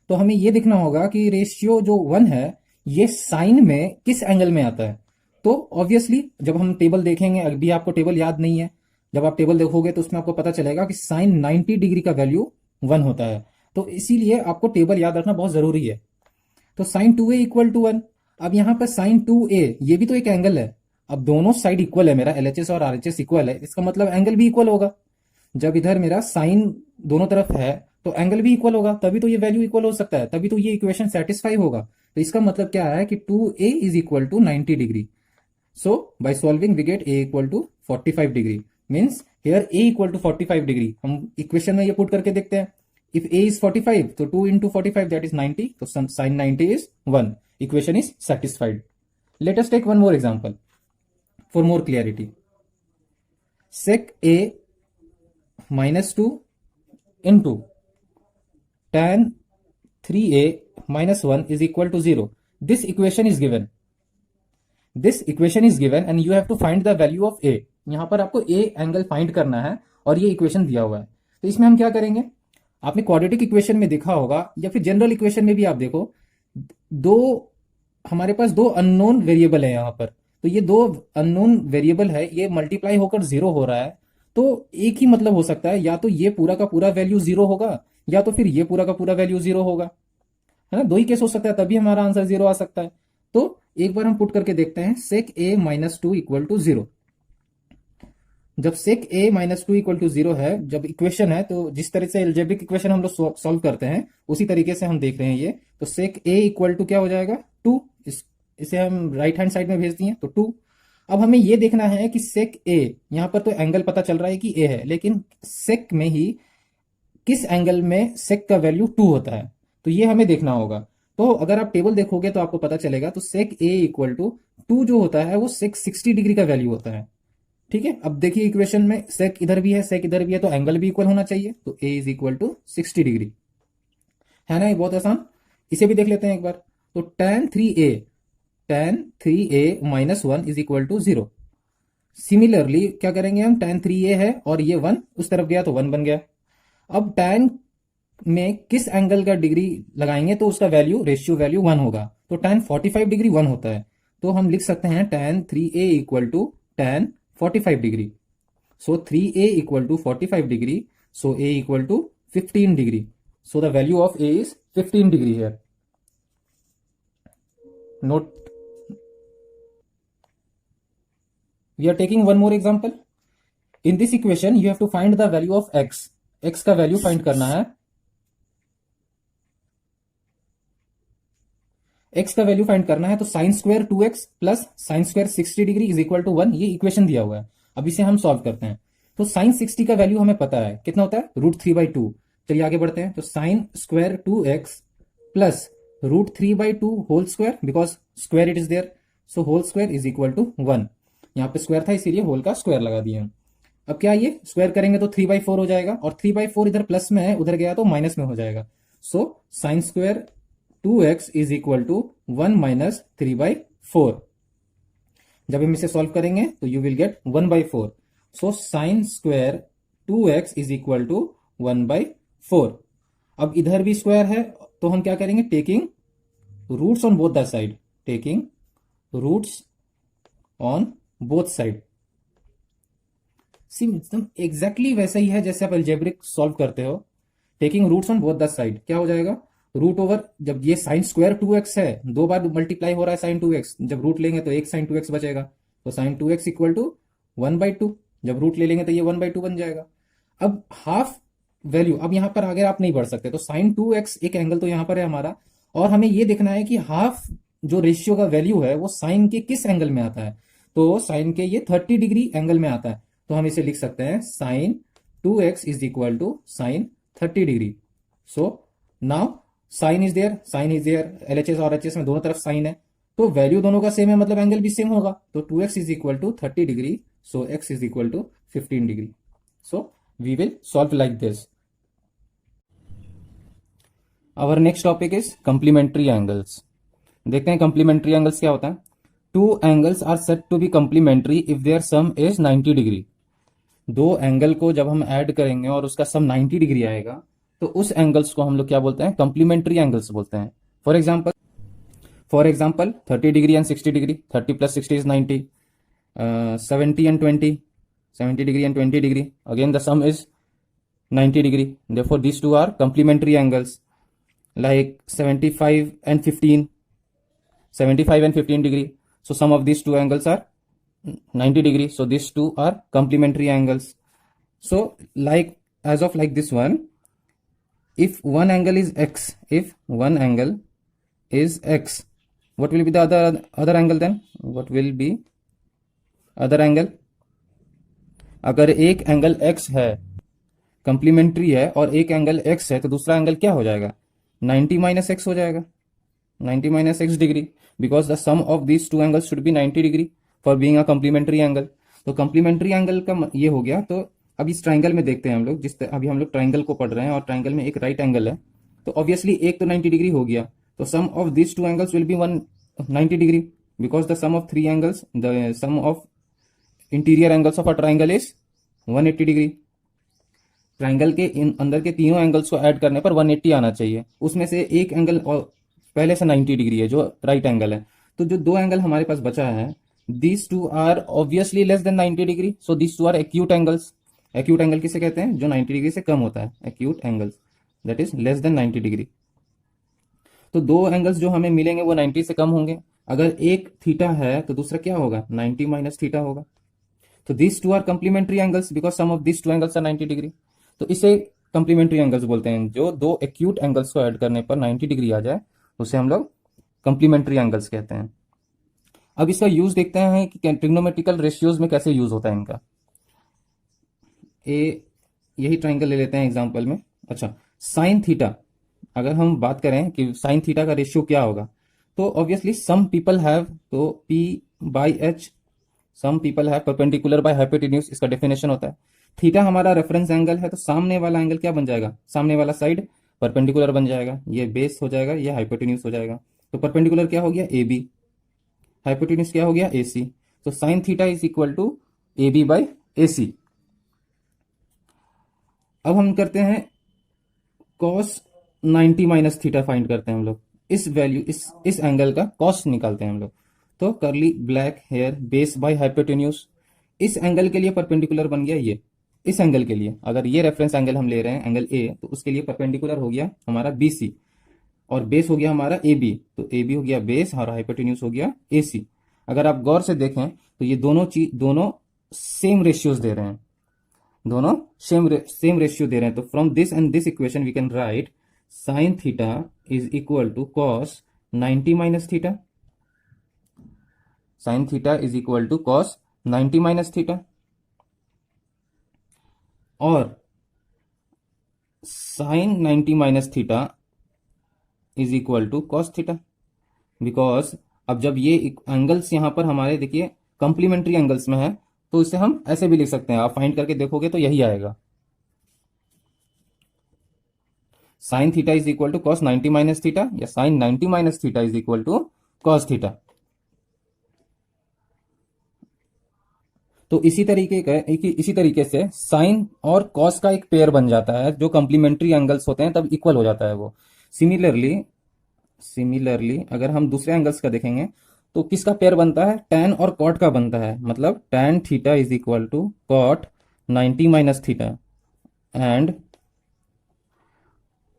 तो हमें ये देखना होगा कि रेशियो जो 1 है ये साइन में किस एंगल में आता है. तो ऑब्वियसली जब हम टेबल देखेंगे, अभी आपको टेबल याद नहीं है, जब आप टेबल देखोगे तो उसमें आपको पता चलेगा कि साइन 90 डिग्री का वैल्यू 1 होता है. तो इसीलिए आपको टेबल याद रखना बहुत जरूरी है. तो साइन 2a इक्वल टू 1. अब यहां पर साइन 2a ये भी तो एक एंगल है. अब दोनों साइड इक्वल है, मेरा LHS और RHS इक्वल है, इसका मतलब एंगल भी इक्वल होगा. जब इधर मेरा साइन दोनों तरफ है तो एंगल भी इक्वल होगा, तभी तो ये वैल्यू इक्वल हो सकता है, तभी तो ये इक्वेशन सेटिस्फाई होगा. तो इसका मतलब क्या है कि 2a is equal to 90 degree. So by solving we get a equal to 45 degree, means here a equal to 45 degree. हम इक्वेशन में ये पुट करके देखते हैं. If a is 45 तो 2 into 45 that is 90, तो sin 90 is 1. Equation is satisfied. Let us take one more example for more clarity. Sec a minus 2 into tan 3a minus 1 is equal to 0. This equation is given. This equation is given and you have to find the value of A. यहां पर आपको A angle find करना है और ये equation दिया हुआ है. तो इसमें हम क्या करेंगे, आपने क्वाड्रेटिक इक्वेशन में देखा होगा या फिर जनरल इक्वेशन में भी आप देखो, हमारे पास दो अननोन वेरिएबल है यहां पर. तो ये दो अननोन वेरिएबल है, ये मल्टीप्लाई होकर 0 हो रहा है. तो एक ही मतलब हो सकता है, या तो ये पूरा का पूरा वैल्यू 0 होगा या तो फिर ये पूरा का पूरा वैल्यू 0 होगा, है ना. दो ही केस हो सकता है, तभी हमारा आंसर 0 आ सकता है. तो एक बार हम पुट करके देखते हैं. सेक ए माइनस 2 इक्वल टू 0. जब सेक ए माइनस 2 इक्वल टू 0 है, जब इक्वेशन है, तो जिस तरह से एल्जेब्रिक इक्वेशन हम लोग सॉल्व करते हैं उसी तरीके से हम देख रहे हैं ये. तो सेक ए इक्वल टू क्या हो जाएगा, 2. इसे हम राइट हैंड साइड में भेज दिए तो 2. अब हमें ये देखना है कि सेक ए, यहां पर तो एंगल पता चल रहा है कि ए है, लेकिन सेक में ही किस एंगल में सेक का वैल्यू 2 होता है, तो ये हमें देखना होगा. तो अगर आप टेबल देखोगे तो आपको पता चलेगा, तो सेक ए इक्वल टू 2 जो होता है वो सेक 60 डिग्री का वैल्यू होता है, ठीक है. अब देखिए इक्वेशन में सेक इधर भी है, सेक इधर भी है, तो एंगल भी इक्वल होना चाहिए. तो ए इज इक्वल टू 60 डिग्री, है ना. ये बहुत आसान. इसे भी देख लेते हैं एक बार. तो tan 3a minus 1 is equal to 0. Similarly क्या करेंगे हम, tan 3a है और ये 1 उस तरफ गया तो 1 बन गया. अब tan में किस एंगल का डिग्री लगाएंगे तो उसका वैल्यू, रेशियो वैल्यू 1 होगा. तो tan 45 डिग्री 1 होता है, तो हम लिख सकते हैं tan 3a equal to tan 45 degree. So 3a equal to 45 degree, so a equal to 15 degree. So the value of a is 15 degree here. Note. We are taking one more example. In this equation you have to find the value of x. x का value find करना है. x का value find करना है, तो sine square 2x plus sine square 60 degree is equal to 1. ये equation दिया हुआ है. अब इसे हम सॉल्व करते हैं. तो साइन 60 का वैल्यू हमें पता है कितना होता है, √3/2. चलिए आगे बढ़ते हैं. तो sine square 2x plus √3/2 whole square, because square it is there, so whole square is equal to 1. यहां पे स्क्वायर था इसीलिए होल का स्क्वायर लगा दिए हम. अब क्या, ये स्क्वायर करेंगे तो 3/4 हो जाएगा, और 3/4 इधर प्लस में है, उधर गया तो माइनस में हो जाएगा. So sine square 2x is equal to 1 minus 3/4. जब हम इसे सॉल्व करेंगे तो you will get 1/4. So sine square 2x is equal to 1/4। अब इधर भी स्क्वायर है तो हम क्या करेंगे, taking roots on both the side, taking roots on both side. सिम एकदम एग्जैक्टली वैसा ही है जैसे आप अलजेब्रिक सॉल्व करते हो। Taking roots on both the side क्या हो जाएगा, रूट ओवर, जब ये साइन स्क्वायर 2x है, दो बार मल्टीप्लाई हो रहा है साइन 2x, जब रूट लेंगे तो एक साइन 2x बचेगा, तो साइन 2x इक्वल टू 1/2, जब रूट ले लेंगे तो ये 1/2 बन जाएगा। अब हाफ वैल्यू, अब यहां पर आगे आप नहीं बढ़ सकते, तो साइन 2x एक एंगल तो यहां पर है हमारा, और हमें ये देखना है कि हाफ जो रेशियो का वैल्यू है वो साइन के किस एंगल में आता है, तो साइन के ये 30 डिग्री एंगल में आता है, तो हम इसे लिख सकते हैं sine 2x is equal to sine 30 degree. So now sine is there, LHS और एचएस में दोनों तरफ साइन है, तो वैल्यू दोनों का सेम है, मतलब एंगल भी सेम होगा, तो 2x is equal to 30 degree, सो x is equal to 15 degree. So we will solve like this. Our next topic is complementary angles. देखते हैं कंप्लीमेंट्री एंगल्स क्या होता है। Two angles are said to be complementary if their sum is 90 degree. दो angle को जब हम add करेंगे और उसका सम 90 डिग्री आएगा तो उस एंगल्स को हम लोग क्या बोलते हैं, कंप्लीमेंट्री एंगल्स बोलते हैं। For example 30 degree and 60 degree, 30 plus 60 is 90, 70 and 20, 70 degree and 20 degree, again the some is 90 degree, therefore these two are complementary angles, like 75 and 15, 75 and 15 degree, so sum of these two angles are 90 degree, so these two are complementary angles. So like as of like this one, if one angle is x, what will be the other angle then, what will be other angle? अगर एक angle x है, complementary है, और एक angle x है, तो दूसरा angle क्या हो जाएगा, 90 माइनस एक्स हो जाएगा, 90 minus x degree, because the sum of these two angles should be 90 degree for being a complementary angle. तो कंप्लीमेंट्री एंगल का ये हो गया। तो अब इस ट्राइंगल में देखते हैं हम लोग, अभी हम लोग ट्राइंगल को पढ़ रहे हैं और ट्राइंगल में एक राइट एंगल है, तो ऑब्वियसली एक तो 90 डिग्री हो गया, तो sum of this two angles will be 190 degree, because the sum of three angles, the sum of interior angles of a triangle is 180 degree. Triangle के अंदर के तीनों एंगल्स को ऐड करने पर 180 आना चाहिए, उसमें से एक एंगल और पहले से 90 डिग्री है जो राइट एंगल है, तो जो दो एंगल हमारे पास बचा है, these two are obviously less than 90 degree, so these two are acute angles. Acute angle किसे कहते हैं, जो 90 डिग्री से कम होता है, acute angles that is less than 90 degree. तो दो एंगल्स जो हमें मिलेंगे वो 90 से कम होंगे। अगर एक थीटा है तो दूसरा क्या होगा, 90 माइनस थीटा होगा। तो this two are complementary angles because sum of this two angles are 90 degree, तो इसे कंप्लीमेंट्री एंगल्स बोलते हैं। जो दो एक्यूट एंगल्स को ऐड करने पर 90 डिग्री आ जाए उसे हम लोग कंप्लीमेंट्री एंगल्स कहते हैं। अब इसका यूज देखते हैं कि ट्रिग्नोमेट्रिकल रेशियोज में कैसे यूज होता है इनका। यही ट्राइंगल ले लेते हैं एग्जांपल में। अच्छा, साइन थीटा, अगर हम बात करें कि साइन थीटा का रेशियो क्या होगा, तो ऑब्वियसली सम पीपल हैव, तो P by H, some people have perpendicular by hypotenuse, इसका डेफिनेशन होता है। थीटा हमारा रेफरेंस एंगल है, तो सामने वाला एंगल क्या बन जाएगा, सामने वाला साइड परपेंडिकुलर बन जाएगा, ये बेस हो जाएगा, ये हाइपोटेन्यूज हो जाएगा। तो परपेंडिकुलर क्या हो गया, AB, हाइपोटेन्यूज क्या हो गया, AC। तो sine theta is equal to AB by AC। अब हम करते हैं कॉस 90 माइनस थीटा फाइंड करते हैं हम लोग। इस वैल्यू, इस एंगल का कॉस निकालते हैं हम लोग। तो करली ब्लैक हेयर, बेस बाय हाइपोटेन्यूज, इस एंगल के लिए परपेंडिकुलर बन गया ये, इस एंगल के लिए अगर ये रेफरेंस एंगल हम ले रहे हैं एंगल ए, तो उसके लिए परपेंडिकुलर हो गया हमारा BC, और बेस हो गया हमारा AB, तो AB हो गया बेस और हाइपोटेन्यूज हो गया AC। अगर आप गौर से देखें तो ये दोनों सेम रेशियोज दे रहे हैं, दोनों सेम रेशियो दे रहे हैं। तो from this and this equation we can write sine theta is equal to cos 90 minus theta, sine theta is equal to cos 90 minus theta, और sine 90 minus theta is equal to cos theta, because अब जब ये angles यहां पर हमारे देखिए complementary angles में है, तो इसे हम ऐसे भी लिख सकते हैं, आप फाइंड करके देखोगे तो यही आएगा, sine theta is equal to cos 90 minus theta, या sine 90 minus theta is equal to cos theta. तो इसी तरीके से साइन और कॉस का एक पेयर बन जाता है, जो कंप्लीमेंट्री एंगल्स होते हैं तब इक्वल हो जाता है वो। सिमिलरली अगर हम दूसरे एंगल्स का देखेंगे तो किसका पेयर बनता है, tan और कॉट का बनता है। मतलब tan theta is equal to cot 90 minus theta and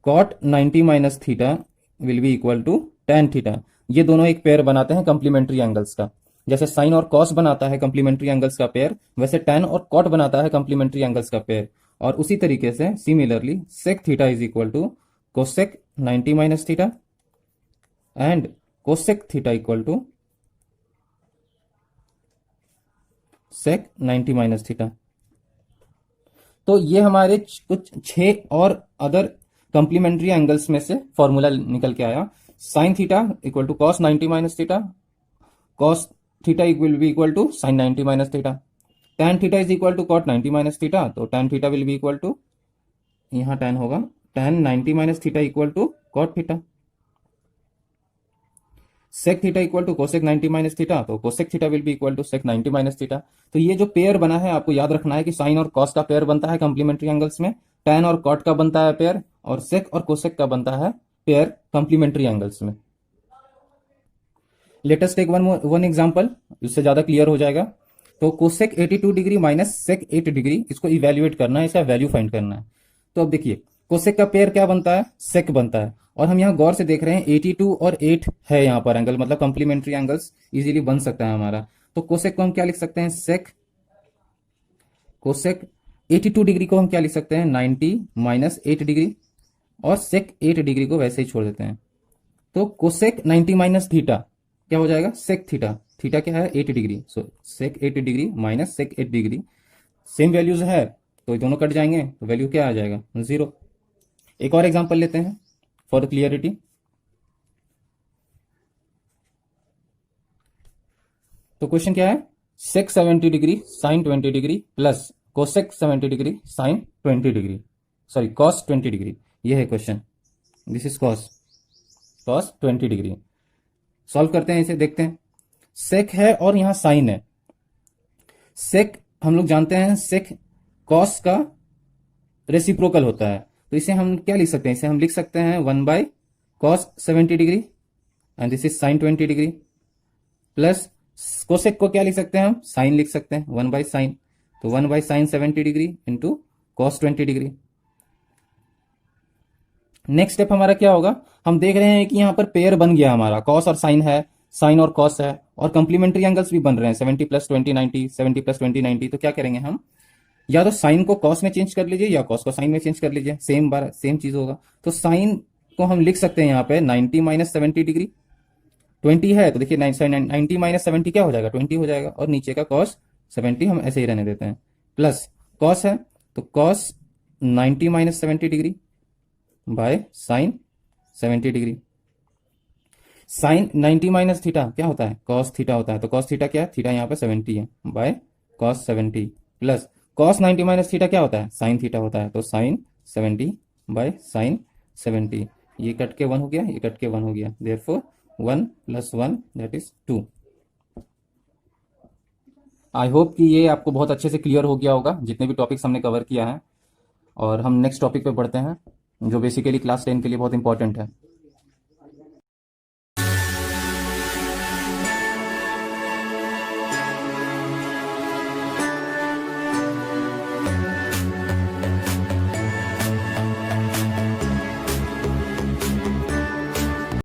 cot 90 minus theta will be equal to tan theta. ये दोनों एक पेयर बनाते हैं कंप्लीमेंट्री एंगल्स का। जैसे साइन और कॉस बनाता है कंप्लीमेंट्री एंगल्स का पेयर, वैसे tan और कॉट बनाता है कंप्लीमेंट्री एंगल्स का पेयर। और उसी तरीके से similarly sec theta is equal to cosec 90 minus theta and cosec theta equal to sec 90 minus theta. तो ये हमारे कुछ 6 और अदर कंप्लीमेंट्री एंगल्स में से फॉर्मूला निकल के आया। Sine theta equal to cos 90 minus theta, cos theta will be equal to sine 90 minus theta, tan theta is equal to cot 90 minus theta, तो tan theta will be equal to, यहाँ tan होगा tan 90 minus theta equal to cot theta. Sec theta equal to cosec 90 minus theta, तो cosec theta will be equal to sec 90 minus theta. तो ये जो pair बना है आपको याद रखना है कि साइन और कॉस का पेयर बनता है कंप्लीमेंट्री एंगल्स में, tan और कॉट का बनता है पेयर, और सेक और कोसेक का बनता है पेयर कंप्लीमेंट्री एंगल्स में। लेटेस्ट टेक वन एग्जांपल, इससे ज्यादा क्लियर हो जाएगा। तो cosec 82 degree minus sec 8 degree, इसको इवेल्युएट करना है, इसका वैल्यू फाइंड करना है। तो अब देखिए कोसेक का पेयर क्या बनता है, सेक बनता है। और हम यहाँ गौर से देख रहे हैं 82 और 8 है यहाँ पर एंगल, मतलब कंप्लीमेंट्री एंगल्स इजीली बन सकता है हमारा। तो कोसेक को हम क्या लिख सकते हैं, सेक कोसेक 82 डिग्री को हम क्या लिख सकते हैं, 90 माइनस 8 डिग्री, और सेक 8 डिग्री को वैसे ही छोड़ देते हैं। तो कोसेक 90 माइनस थीटा क्या हो जाएगा, सेक थीटा। थीटा क्या है, 8 degree, so sec 8 degree minus sec 8 degree. Same values है तो ये दोनों कट जाएंगे, तो वैल्यू क्या आ जाएगा, 0। एक और एग्जांपल लेते हैं फॉर क्लियरिटी। तो क्वेश्चन क्या है, सेक 70 degree sign 20 degree plus cosec 70 degree sign 20 degree, sorry cos 20 degree. ये है question, this is cos 20 degree. Solve करते हैं इसे, देखते हैं। सेक है और यहां साइन है। सेक हम लोग जानते हैं सेक कॉस का रेसिप्रोकल होता है, तो इसे हम क्या लिख सकते हैं, इसे हम लिख सकते हैं 1 by cos 70 degree and this is sine 20 degree, plus cosec को क्या लिख सकते हैं हम, साइन लिख सकते हैं 1 बाय साइन, तो 1 bye sine 70 degree into cos 20 degree. Next step हमारा क्या होगा, हम देख रहे हैं कि यहां पर पेयर बन गया हमारा, कॉस और साइन है, साइन और कॉस है, और कंप्लीमेंट्री एंगल्स भी बन रहे हैं 70 प्लस 20 90, 70 प्लस 20 90। तो क्या करेंगे हम, या तो साइन को कॉस में चेंज कर लीजिए या कॉस को साइन में चेंज कर लीजिए, सेम चीज होगा। तो साइन को हम लिख सकते हैं यहाँ पे 90 माइनस 70 डिग्री, 20 है तो देखिए 90 माइनस 70 क्या हो जाएगा, 20 हो जाएगा, और नीचे का कॉस 70 हम ऐसे ही रहने देते हैं, प्लस कॉस है तो cos 90 minus 70 degree by sine 70 degree. Sine 90 minus theta क्या होता है, कॉस थीटा होता है, तो कॉस थीटा क्या है, थीटा यहाँ पे 70 है, by cos 70, plus cos 90 minus theta क्या होता है, साइन थीटा होता है, तो साइन 70 बाय साइन 70। ये कट के 1 हो गया, ये कट के 1 हो गया, therefore 1 plus 1 that is 2। I hope कि ये आपको बहुत अच्छे से क्लियर हो गया होगा, जितने भी टॉपिक्स हमने कवर किया है। और हम नेक्स्ट टॉपिक पे बढ़ते हैं, जो बेसिकली क्लास 10 के लिए बहुत इंपॉर्टेंट है।